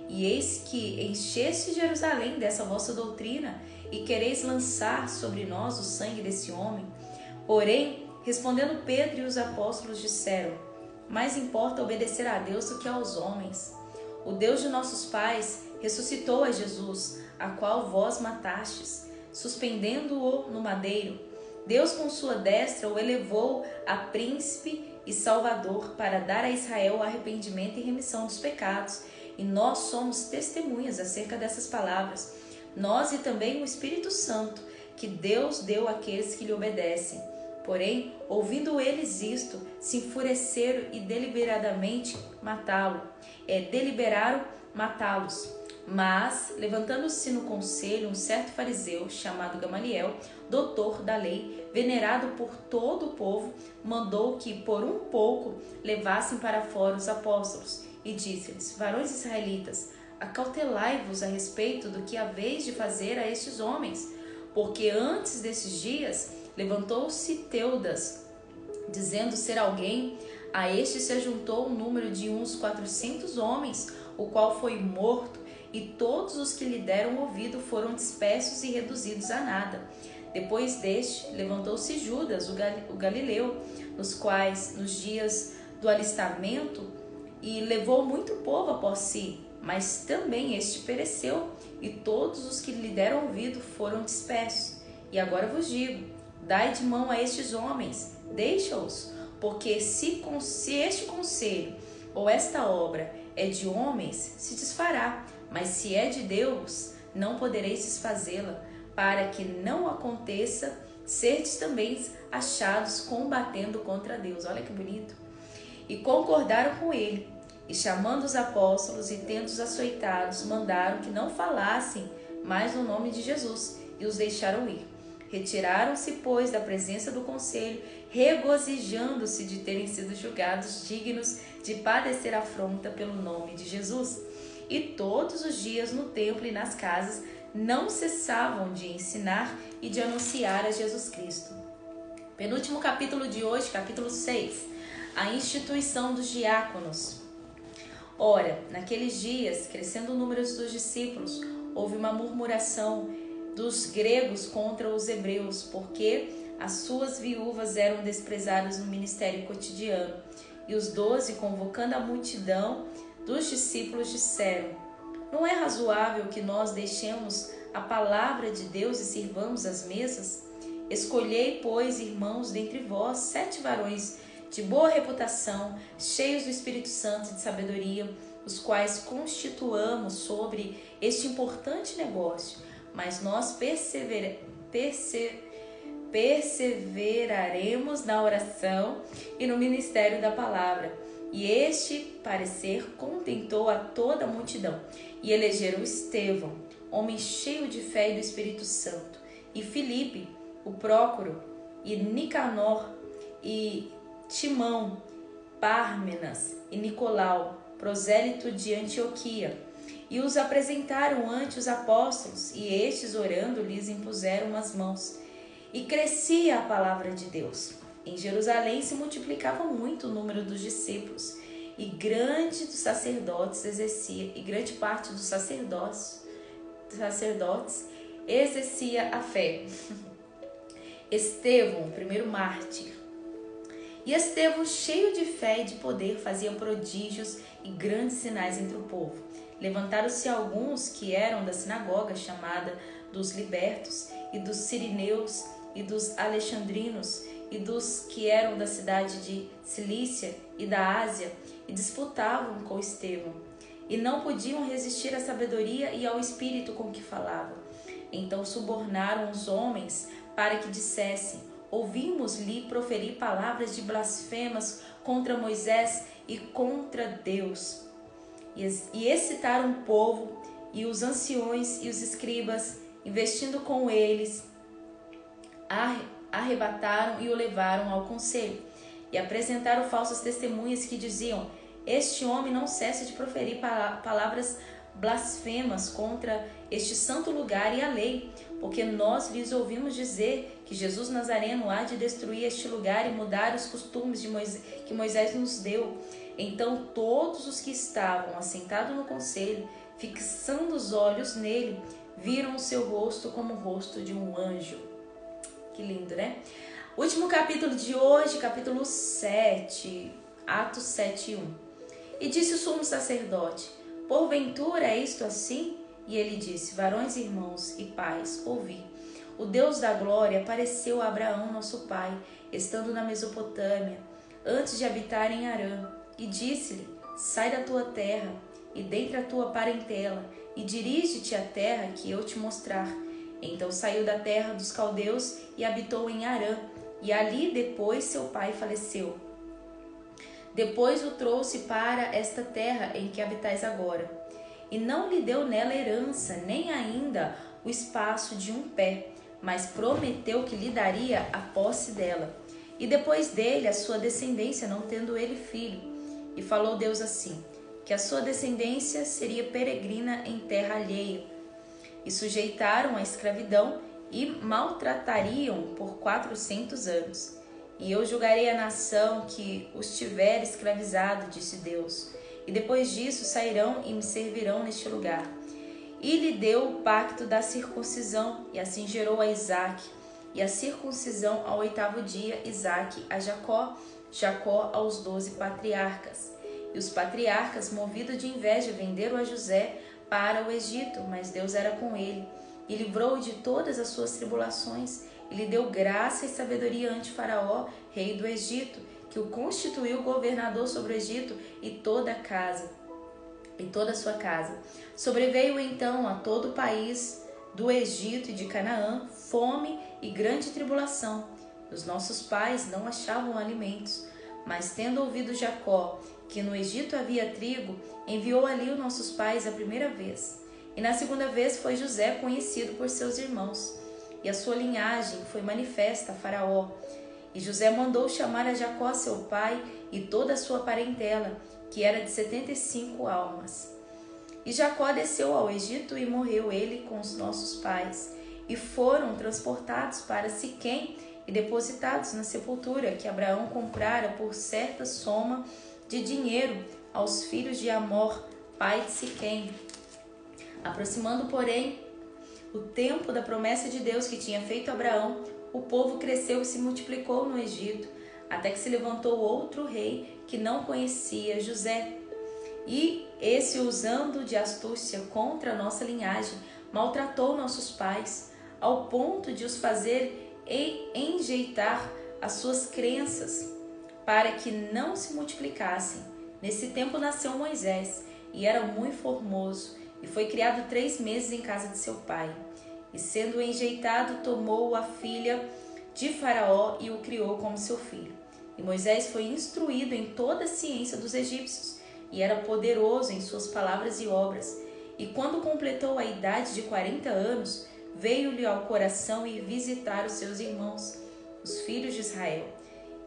E eis que encheste Jerusalém dessa vossa doutrina, e quereis lançar sobre nós o sangue desse homem? Porém, respondendo Pedro e os apóstolos, disseram: Mais importa obedecer a Deus do que aos homens. O Deus de nossos pais ressuscitou a Jesus, a qual vós matastes, suspendendo-o no madeiro. Deus com sua destra o elevou a príncipe e salvador para dar a Israel o arrependimento e remissão dos pecados. E nós somos testemunhas acerca dessas palavras, nós e também o Espírito Santo, que Deus deu àqueles que lhe obedecem. Porém, ouvindo eles isto, se enfureceram e deliberaram matá-los. Mas, levantando-se no conselho, um certo fariseu, chamado Gamaliel, doutor da lei, venerado por todo o povo, mandou que, por um pouco, levassem para fora os apóstolos, e disse-lhes: Varões israelitas, acautelai-vos a respeito do que haveis de fazer a estes homens, porque antes desses dias levantou-se Teudas, dizendo ser alguém. A este se ajuntou um número de uns 400 homens, o qual foi morto, e todos os que lhe deram ouvido foram dispersos e reduzidos a nada. Depois deste, levantou-se Judas, o Galileu, nos dias do alistamento, e levou muito povo após si, mas também este pereceu, e todos os que lhe deram ouvido foram dispersos. E agora vos digo: dai de mão a estes homens, deixa-os, porque se este conselho ou esta obra é de homens, se desfará, mas se é de Deus, não podereis desfazê-la, para que não aconteça serdes também achados combatendo contra Deus. Olha que bonito. E concordaram com ele, e chamando os apóstolos e tendo-os açoitados, mandaram que não falassem mais no nome de Jesus, e os deixaram ir. Retiraram-se, pois, da presença do conselho, regozijando-se de terem sido julgados dignos de padecer afronta pelo nome de Jesus. E todos os dias no templo e nas casas não cessavam de ensinar e de anunciar a Jesus Cristo. Penúltimo capítulo de hoje, capítulo 6, a instituição dos diáconos. Ora, naqueles dias, crescendo o número dos discípulos, houve uma murmuração dos gregos contra os hebreus, porque as suas viúvas eram desprezadas no ministério cotidiano. E os 12, convocando a multidão dos discípulos, disseram: não é razoável que nós deixemos a palavra de Deus e sirvamos as mesas? Escolhei, pois, irmãos, dentre vós 7 varões de boa reputação, cheios do Espírito Santo e de sabedoria, os quais constituamos sobre este importante negócio. Mas nós perseveraremos na oração e no ministério da palavra. E este parecer contentou a toda a multidão. E elegeram Estevão, homem cheio de fé e do Espírito Santo, e Filipe, o Prócoro, e Nicanor, e Timão, Pármenas, e Nicolau, prosélito de Antioquia. E os apresentaram ante os apóstolos, e estes, orando, lhes impuseram as mãos. E crescia a palavra de Deus. Em Jerusalém se multiplicava muito o número dos discípulos, e grande parte dos sacerdotes exercia a fé. Estevão, o primeiro mártir. E Estevão, cheio de fé e de poder, fazia prodígios e grandes sinais entre o povo. Levantaram-se alguns que eram da sinagoga chamada dos libertos, e dos sirineus, e dos alexandrinos, e dos que eram da cidade de Cilícia e da Ásia, e disputavam com Estevão, e não podiam resistir à sabedoria e ao espírito com que falava. Então subornaram os homens para que dissessem: ouvimos-lhe proferir palavras de blasfemas contra Moisés e contra Deus. E excitaram o povo, e os anciões e os escribas, investindo com eles, arrebataram e o levaram ao conselho. E apresentaram falsas testemunhas que diziam: este homem não cessa de proferir palavras blasfemas contra este santo lugar e a lei, porque nós lhes ouvimos dizer que Jesus Nazareno há de destruir este lugar e mudar os costumes que Moisés nos deu. Então todos os que estavam assentados no conselho, fixando os olhos nele, viram o seu rosto como o rosto de um anjo. Que lindo, né? Último capítulo de hoje, capítulo 7, Atos 7:1. E disse o sumo sacerdote: porventura é isto assim? E ele disse: varões, irmãos e pais, ouvi. O Deus da glória apareceu a Abraão, nosso pai, estando na Mesopotâmia, antes de habitar em Harã, e disse-lhe: sai da tua terra e dentre a tua parentela, e dirige-te à terra que eu te mostrar. Então saiu da terra dos caldeus e habitou em Harã, e ali depois seu pai faleceu. Depois o trouxe para esta terra em que habitais agora, e não lhe deu nela herança, nem ainda o espaço de um pé, mas prometeu que lhe daria a posse dela, e depois dele a sua descendência, não tendo ele filho. E falou Deus assim: que a sua descendência seria peregrina em terra alheia, e sujeitaram a escravidão e maltratariam por 400 anos. E eu julgarei a nação que os tiver escravizado, disse Deus, e depois disso sairão e me servirão neste lugar. E lhe deu o pacto da circuncisão, e assim gerou a Isaque, e a circuncisão ao 8º dia, Isaque a Jacó, Jacó aos 12 patriarcas. E os patriarcas, movidos de inveja, venderam a José para o Egito, mas Deus era com ele, e livrou-o de todas as suas tribulações, e lhe deu graça e sabedoria ante Faraó, rei do Egito, que o constituiu governador sobre o Egito e toda a sua casa. Sobreveio então a todo o país do Egito e de Canaã fome e grande tribulação. Os nossos pais não achavam alimentos, mas tendo ouvido Jacó que no Egito havia trigo, enviou ali os nossos pais a primeira vez. E na segunda vez foi José conhecido por seus irmãos. e a sua linhagem foi manifesta a Faraó. E José mandou chamar a Jacó, seu pai, e toda a sua parentela, que era de 75 almas. E Jacó desceu ao Egito e morreu ele com os nossos pais, e foram transportados para Siquém e depositados na sepultura que Abraão comprara por certa soma de dinheiro aos filhos de Amor, pai de Siquém. Aproximando, porém, o tempo da promessa de Deus que tinha feito a Abraão, o povo cresceu e se multiplicou no Egito, até que se levantou outro rei que não conhecia José. E esse, usando de astúcia contra a nossa linhagem, maltratou nossos pais, ao ponto de os fazer enjeitar as suas crenças, para que não se multiplicassem. Nesse tempo nasceu Moisés, e era muito formoso, e foi criado 3 meses em casa de seu pai. E sendo enjeitado, tomou a filha de Faraó e o criou como seu filho. E Moisés foi instruído em toda a ciência dos egípcios, e era poderoso em suas palavras e obras. E quando completou a idade de 40 anos, veio-lhe ao coração ir visitar os seus irmãos, os filhos de Israel.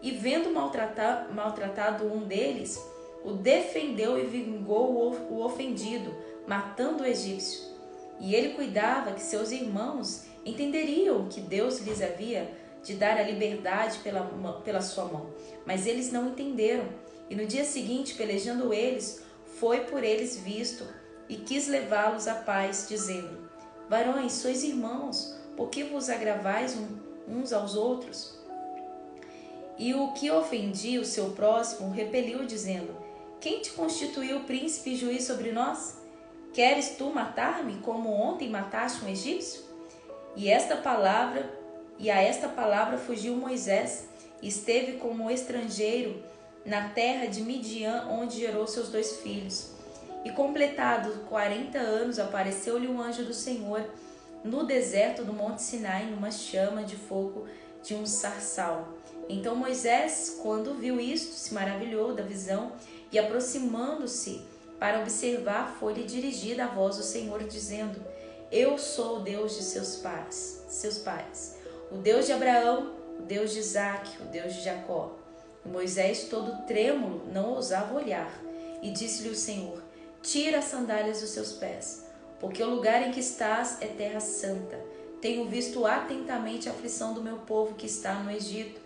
E vendo maltratado um deles, o defendeu e vingou o ofendido, matando o egípcio. E ele cuidava que seus irmãos entenderiam que Deus lhes havia de dar a liberdade pela sua mão. Mas eles não entenderam. E no dia seguinte, pelejando eles, foi por eles visto e quis levá-los à paz, dizendo: varões, sois irmãos, por que vos agravais uns aos outros? E o que ofendia o seu próximo repeliu, dizendo: quem te constituiu príncipe e juiz sobre nós? Queres tu matar-me, como ontem mataste um egípcio? E a esta palavra fugiu Moisés, e esteve como estrangeiro na terra de Midian, onde gerou seus 2 filhos. E completado 40 anos, apareceu-lhe um anjo do Senhor no deserto do Monte Sinai, numa chama de fogo de um sarçal. Então Moisés, quando viu isto, se maravilhou da visão, e aproximando-se para observar, foi-lhe dirigida a voz do Senhor, dizendo: eu sou o Deus de seus pais, o Deus de Abraão, o Deus de Isaque, o Deus de Jacó. E Moisés, todo trêmulo, não ousava olhar, e disse-lhe o Senhor: tira as sandálias dos seus pés, porque o lugar em que estás é terra santa. Tenho visto atentamente a aflição do meu povo que está no Egito,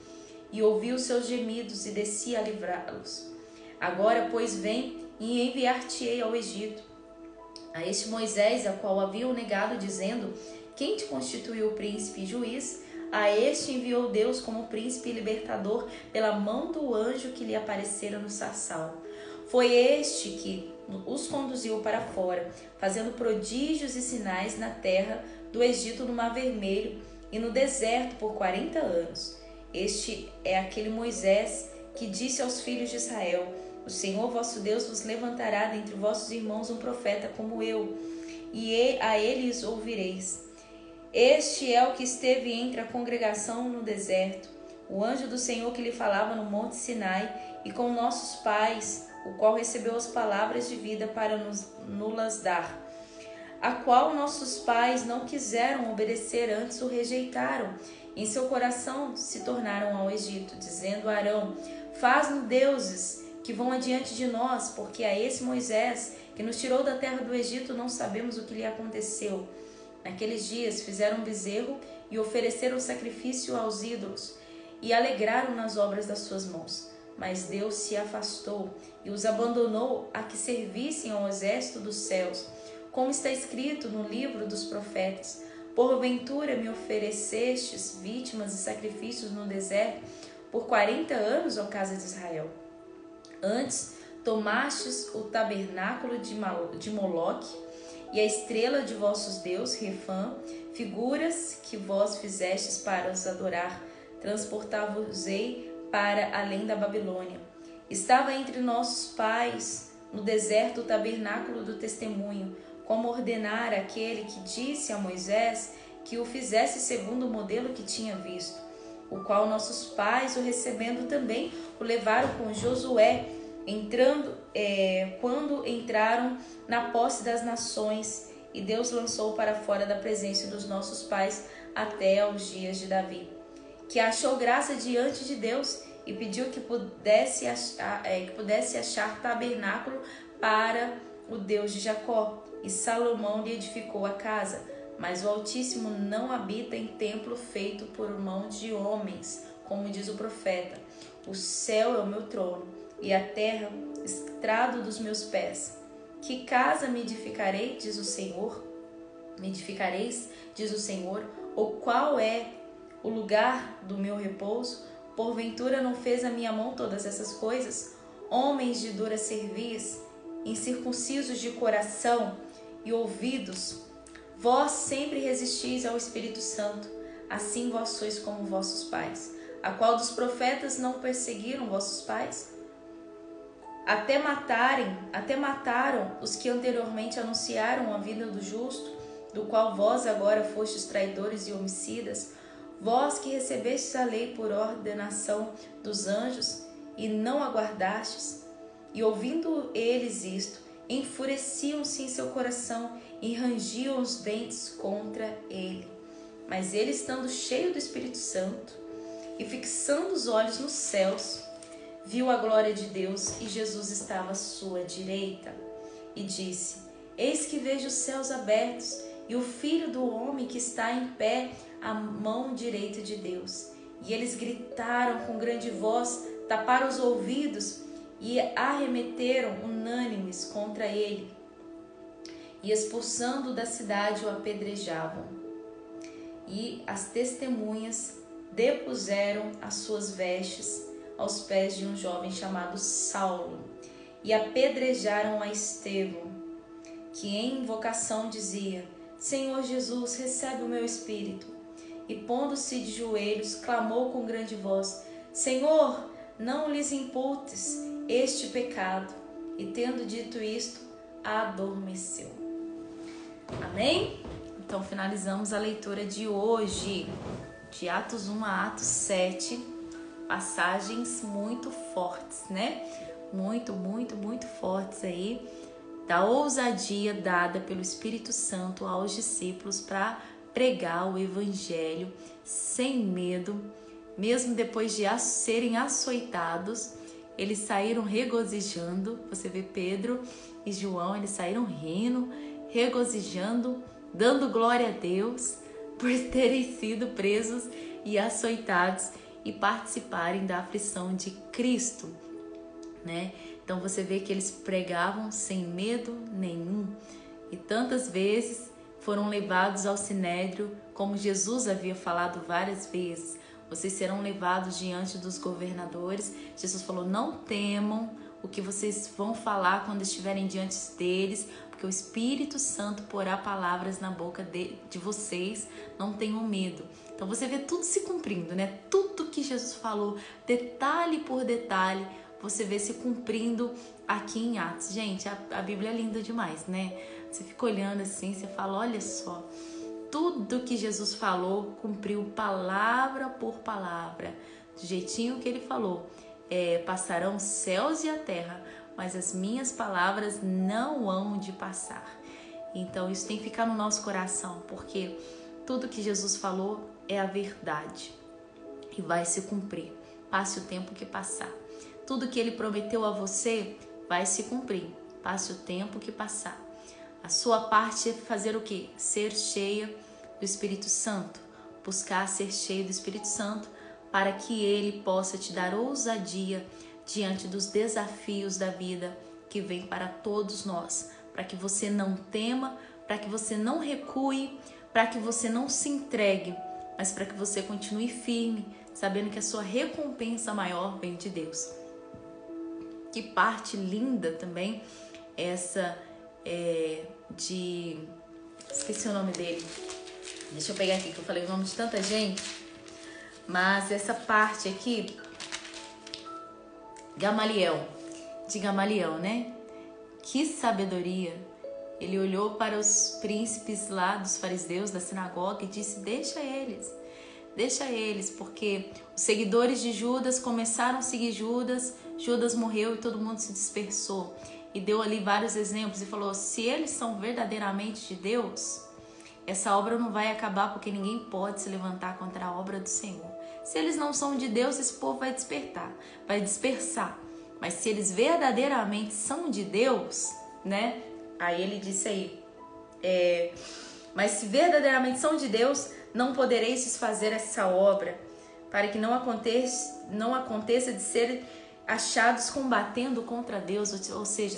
e ouvi os seus gemidos, e desci a livrá-los. Agora, pois, vem, e enviar-te-ei ao Egito. A este Moisés, a qual haviam negado, dizendo: quem te constituiu príncipe e juiz? A este enviou Deus como príncipe e libertador pela mão do anjo que lhe aparecera no sarçal. Foi este que os conduziu para fora, fazendo prodígios e sinais na terra do Egito, no Mar Vermelho e no deserto por 40 anos. Este é aquele Moisés que disse aos filhos de Israel: o Senhor vosso Deus vos levantará dentre vossos irmãos um profeta como eu, e a eles ouvireis. Este é o que esteve entre a congregação no deserto, o anjo do Senhor que lhe falava no monte Sinai, e com nossos pais, o qual recebeu as palavras de vida para nos dar, a qual nossos pais não quiseram obedecer, antes o rejeitaram. Em seu coração se tornaram ao Egito, dizendo a Arão: faz-nos deuses que vão adiante de nós, porque a esse Moisés, que nos tirou da terra do Egito, não sabemos o que lhe aconteceu. Naqueles dias fizeram um bezerro e ofereceram sacrifício aos ídolos, e alegraram nas obras das suas mãos. Mas Deus se afastou e os abandonou a que servissem ao exército dos céus, como está escrito no livro dos profetas: porventura me oferecestes vítimas e sacrifícios no deserto por 40 anos, ó casa de Israel. Antes tomastes o tabernáculo de Moloque e a estrela de vossos deuses, Refã, figuras que vós fizestes para os adorar. Transportava-os-ei para além da Babilônia. Estava entre nossos pais no deserto o tabernáculo do testemunho, como ordenara aquele que disse a Moisés que o fizesse segundo o modelo que tinha visto, o qual nossos pais, o recebendo também, o levaram com Josué, quando entraram na posse das nações, e Deus lançou para fora da presença dos nossos pais até aos dias de Davi, que achou graça diante de Deus e pediu que pudesse achar tabernáculo para o Deus de Jacó. E Salomão lhe edificou a casa. Mas o Altíssimo não habita em templo feito por mãos de homens, como diz o profeta. O céu é o meu trono, e a terra estrado dos meus pés. Que casa me edificarei, diz o Senhor? Me edificareis, diz o Senhor? Ou qual é o lugar do meu repouso? Porventura não fez a minha mão todas essas coisas? Homens de dura cerviz, incircuncisos de coração e ouvidos, vós sempre resistis ao Espírito Santo, assim vós sois como vossos pais. A qual dos profetas não perseguiram vossos pais? Até mataram os que anteriormente anunciaram a vinda do justo, do qual vós agora fostes traidores e homicidas, vós que recebestes a lei por ordenação dos anjos e não aguardastes. E ouvindo eles isto, enfureciam-se em seu coração e rangiam os dentes contra ele. Mas ele, estando cheio do Espírito Santo e fixando os olhos nos céus, viu a glória de Deus e Jesus estava à sua direita. E disse: Eis que vejo os céus abertos e o Filho do Homem que está em pé à mão direita de Deus. E eles gritaram com grande voz, taparam os ouvidos e arremeteram unânimes contra ele. E expulsando da cidade o apedrejavam. E as testemunhas depuseram as suas vestes aos pés de um jovem chamado Saulo e apedrejaram a Estevão, que em invocação dizia: Senhor Jesus, recebe o meu espírito. E pondo-se de joelhos, clamou com grande voz: Senhor, não lhes imputes este pecado. E tendo dito isto, adormeceu. Amém? Então finalizamos a leitura de hoje, de Atos 1 a Atos 7, passagens muito fortes, né? Muito fortes aí, da ousadia dada pelo Espírito Santo aos discípulos para pregar o Evangelho sem medo, mesmo depois de serem açoitados, eles saíram regozijando. Você vê Pedro e João, eles saíram rindo, regozijando, dando glória a Deus por terem sido presos e açoitados e participarem da aflição de Cristo, né? Então você vê que eles pregavam sem medo nenhum e tantas vezes foram levados ao sinédrio, como Jesus havia falado várias vezes. Vocês serão levados diante dos governadores. Jesus falou: não temam o que vocês vão falar quando estiverem diante deles, porque o Espírito Santo porá palavras na boca de vocês. Não tenham medo. Então você vê tudo se cumprindo, né? Tudo que Jesus falou, detalhe por detalhe, você vê se cumprindo aqui em Atos. Gente, a Bíblia é linda demais, né? Você fica olhando assim, você fala: olha só, tudo que Jesus falou cumpriu palavra por palavra, do jeitinho que ele falou. Passarão os céus e a terra, mas as minhas palavras não hão de passar. Então isso tem que ficar no nosso coração, porque tudo que Jesus falou é a verdade e vai se cumprir, passe o tempo que passar. Tudo que ele prometeu a você vai se cumprir, passe o tempo que passar. A sua parte é fazer o quê? Ser cheia do Espírito Santo, buscar ser cheio do Espírito Santo, para que ele possa te dar ousadia diante dos desafios da vida que vem para todos nós, para que você não tema, para que você não recue, para que você não se entregue, mas para que você continue firme, sabendo que a sua recompensa maior vem de Deus. Que parte linda também essa esqueci o nome dele. Deixa eu pegar aqui que eu falei o nome de tanta gente. Mas essa parte aqui, de Gamaliel, né? Que sabedoria! Ele olhou para os príncipes lá dos fariseus da sinagoga e disse: deixa eles, porque os seguidores de Judas começaram a seguir Judas, Judas morreu e todo mundo se dispersou. E deu ali vários exemplos e falou: se eles são verdadeiramente de Deus, essa obra não vai acabar, porque ninguém pode se levantar contra a obra do Senhor. Se eles não são de Deus, esse povo vai dispersar. Mas se eles verdadeiramente são de Deus, né? Aí ele disse aí, mas se verdadeiramente são de Deus, não podereis desfazer essa obra, para que não aconteça de serem achados combatendo contra Deus. Ou seja,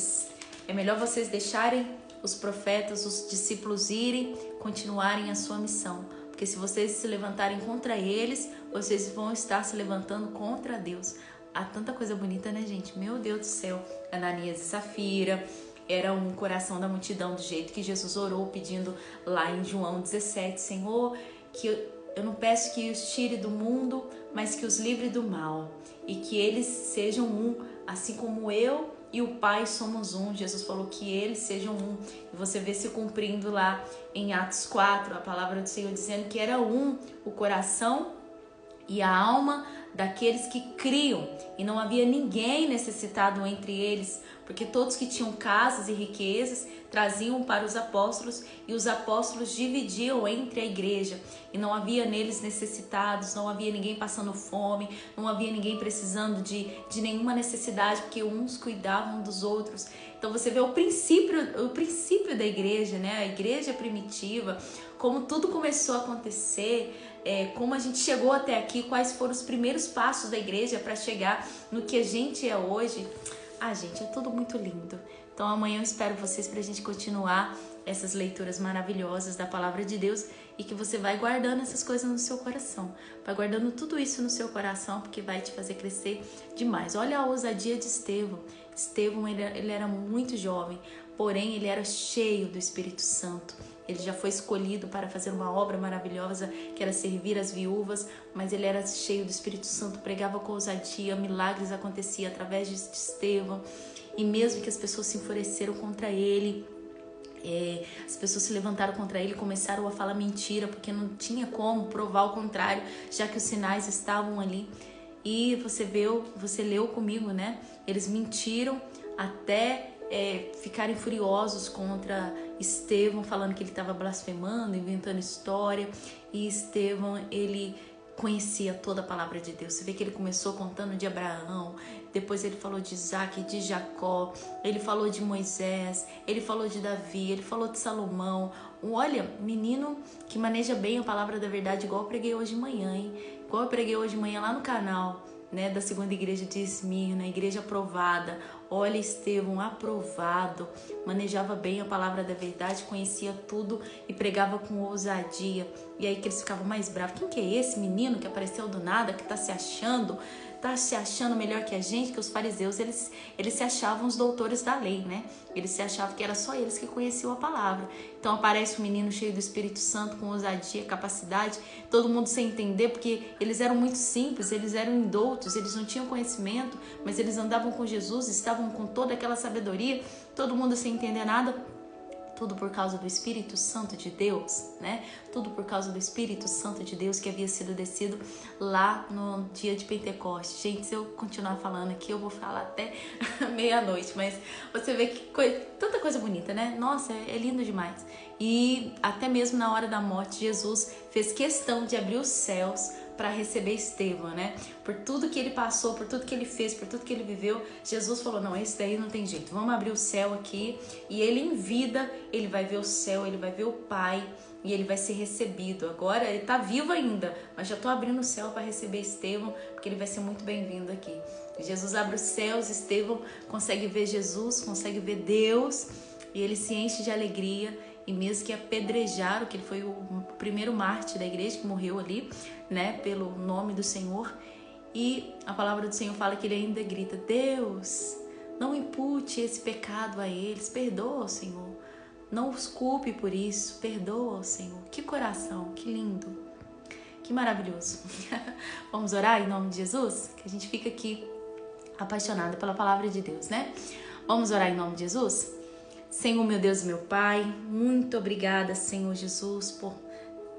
é melhor vocês deixarem os profetas, os discípulos irem, continuarem a sua missão. Porque se vocês se levantarem contra eles, vocês vão estar se levantando contra Deus. Há tanta coisa bonita, né, gente? Meu Deus do céu. Ananias e Safira era um coração da multidão, do jeito que Jesus orou, pedindo lá em João 17, Senhor, que eu não peço que os tire do mundo, mas que os livre do mal. E que eles sejam um, assim como eu e o Pai somos um. Jesus falou que eles sejam um. E você vê se cumprindo lá em Atos 4, a palavra do Senhor dizendo que era um o coração e a alma daqueles que criam. E não havia ninguém necessitado entre eles, porque todos que tinham casas e riquezas traziam para os apóstolos, e os apóstolos dividiam entre a igreja. E não havia neles necessitados, não havia ninguém passando fome, não havia ninguém precisando de nenhuma necessidade, porque uns cuidavam dos outros. Então você vê o princípio da igreja, né? A igreja primitiva, como tudo começou a acontecer, como a gente chegou até aqui, quais foram os primeiros passos da igreja para chegar no que a gente é hoje. Gente, é tudo muito lindo. Então amanhã eu espero vocês para a gente continuar essas leituras maravilhosas da Palavra de Deus, e que você vai guardando essas coisas no seu coração. Vai guardando tudo isso no seu coração, porque vai te fazer crescer demais. Olha a ousadia de Estevão. Estevão, ele era muito jovem, porém ele era cheio do Espírito Santo. Ele já foi escolhido para fazer uma obra maravilhosa, que era servir as viúvas, mas ele era cheio do Espírito Santo, pregava com ousadia, milagres aconteciam através de Estevão. E mesmo que as pessoas se enfureceram contra ele, as pessoas se levantaram contra ele, começaram a falar mentira, porque não tinha como provar o contrário, já que os sinais estavam ali. E você leu comigo, né? Eles mentiram até ficarem furiosos contra Estevão, falando que ele estava blasfemando, inventando história. E Estevão, ele conhecia toda a palavra de Deus. Você vê que ele começou contando de Abraão, depois ele falou de Isaac, de Jacó, ele falou de Moisés, ele falou de Davi, ele falou de Salomão. Olha, menino que maneja bem a palavra da verdade, igual eu preguei hoje de manhã, hein? Igual eu preguei hoje de manhã lá no canal, né, da segunda igreja de Esmirna, igreja aprovada. Olha, Estevão, aprovado, manejava bem a palavra da verdade, conhecia tudo e pregava com ousadia. E aí que eles ficavam mais bravos. Quem que é esse menino que apareceu do nada, que tá se achando melhor que a gente? Que os fariseus, eles se achavam os doutores da lei, né? Eles se achavam que era só eles que conheciam a palavra. Então aparece um menino cheio do Espírito Santo, com ousadia, capacidade, todo mundo sem entender, porque eles eram muito simples, eles eram indoutos, eles não tinham conhecimento, mas eles andavam com Jesus, estavam com toda aquela sabedoria, todo mundo sem entender nada. Tudo por causa do Espírito Santo de Deus, né? Tudo por causa do Espírito Santo de Deus que havia sido descido lá no dia de Pentecostes. Gente, se eu continuar falando aqui, eu vou falar até meia-noite, mas você vê que tanta coisa bonita, né? Nossa, é lindo demais. E até mesmo na hora da morte, Jesus fez questão de abrir os céus para receber Estevão, né? Por tudo que ele passou, por tudo que ele fez, por tudo que ele viveu, Jesus falou, não, esse daí não tem jeito, vamos abrir o céu aqui. E ele em vida, ele vai ver o céu, ele vai ver o Pai e ele vai ser recebido. Agora ele tá vivo ainda, mas já tô abrindo o céu para receber Estevão, porque ele vai ser muito bem-vindo aqui. Jesus abre os céus, Estevão consegue ver Jesus, consegue ver Deus, e ele se enche de alegria. E mesmo que apedrejaram, que ele foi o primeiro mártir da igreja que morreu ali, né, pelo nome do Senhor. E a palavra do Senhor fala que ele ainda grita, Deus, não impute esse pecado a eles, perdoa, Senhor. Não os culpe por isso, perdoa, Senhor. Que coração, que lindo, que maravilhoso. Vamos orar em nome de Jesus? Que a gente fica aqui apaixonada pela palavra de Deus, né? Vamos orar em nome de Jesus? Senhor, meu Deus e meu Pai, muito obrigada, Senhor Jesus, por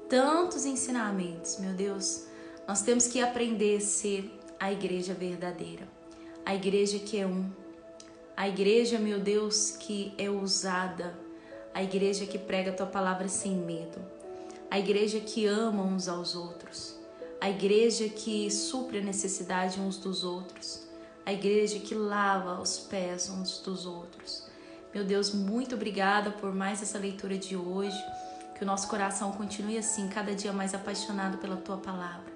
tantos ensinamentos, meu Deus. Nós temos que aprender a ser a igreja verdadeira, a igreja que é a igreja, meu Deus, que é ousada, a igreja que prega a Tua palavra sem medo. a igreja que ama uns aos outros, a igreja que supre a necessidade uns dos outros, a igreja que lava os pés uns dos outros. Meu Deus, muito obrigada por mais essa leitura de hoje, que o nosso coração continue assim, cada dia mais apaixonado pela Tua Palavra,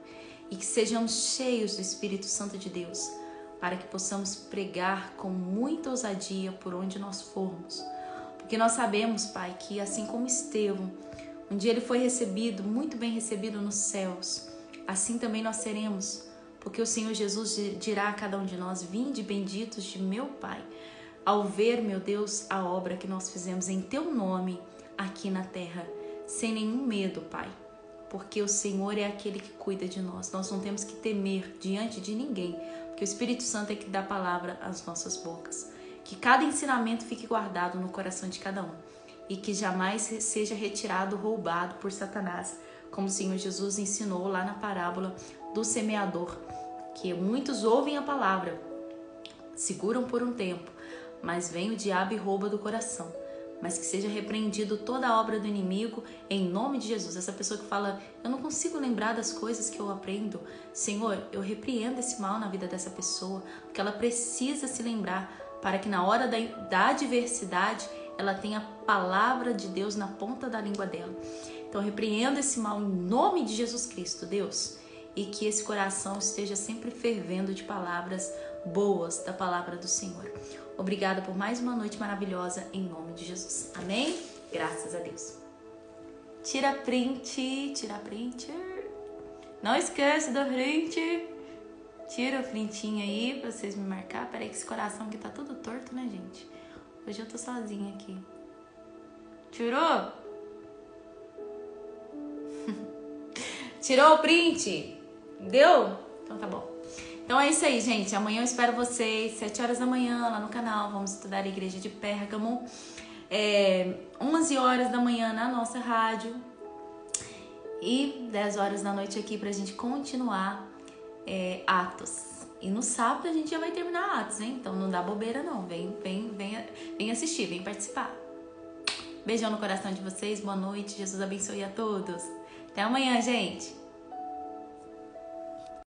e que sejamos cheios do Espírito Santo de Deus, para que possamos pregar com muita ousadia por onde nós formos. Porque nós sabemos, Pai, que assim como Estevão, um dia ele foi recebido, muito bem recebido nos céus, assim também nós seremos, porque o Senhor Jesus dirá a cada um de nós: vinde benditos de meu Pai, ao ver, meu Deus, a obra que nós fizemos em Teu nome aqui na terra, sem nenhum medo, Pai, porque o Senhor é aquele que cuida de nós. Nós não temos que temer diante de ninguém, porque o Espírito Santo é que dá a palavra às nossas bocas. Que cada ensinamento fique guardado no coração de cada um e que jamais seja retirado, roubado por Satanás, como o Senhor Jesus ensinou lá na parábola do semeador, que muitos ouvem a palavra, seguram por um tempo, mas vem o diabo e rouba do coração. Mas que seja repreendido toda a obra do inimigo em nome de Jesus. Essa pessoa que fala: eu não consigo lembrar das coisas que eu aprendo. Senhor, eu repreendo esse mal na vida dessa pessoa, porque ela precisa se lembrar, para que na hora da adversidade ela tenha a palavra de Deus na ponta da língua dela. Então repreendo esse mal em nome de Jesus Cristo, Deus, e que esse coração esteja sempre fervendo de palavras boas da palavra do Senhor. Obrigada por mais uma noite maravilhosa em nome de Jesus. Amém? Graças a Deus. Tira print. Não esquece do print. Tira o printinho aí pra vocês me marcar. Peraí que esse coração aqui tá tudo torto, né, gente? Hoje eu tô sozinha aqui. Tirou? Tirou o print? Deu? Então tá bom. Então é isso aí, gente. Amanhã eu espero vocês, 7 horas da manhã, lá no canal. Vamos estudar a Igreja de Pérgamo. 11 horas da manhã na nossa rádio. E 10 horas da noite aqui pra gente continuar Atos. E no sábado a gente já vai terminar Atos, hein? Então não dá bobeira não. Vem assistir, vem participar. Beijão no coração de vocês. Boa noite. Jesus abençoe a todos. Até amanhã, gente.